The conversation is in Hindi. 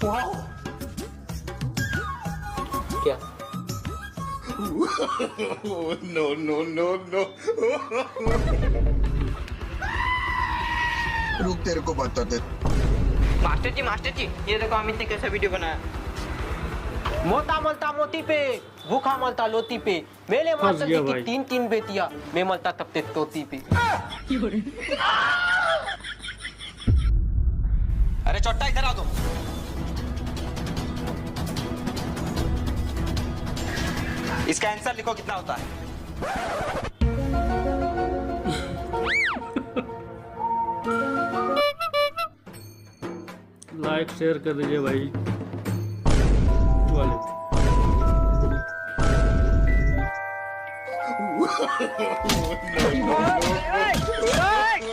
वाओ क्या? नो नो नो नो रुक तेरे को बताते। मास्टर जी ये देखो अमित ने कैसा वीडियो बनाया। मोटा मलता मोती पे, भूखा मलता लोती पे, मेले मास्टर जी की 3 बेटियां, मैं मलता तब तक तोती पे। अरे चोट्टा इधर आ तुम। इसका आंसर लिखो कितना होता है। लाइक शेयर कर दीजिए भाई वाले। No no no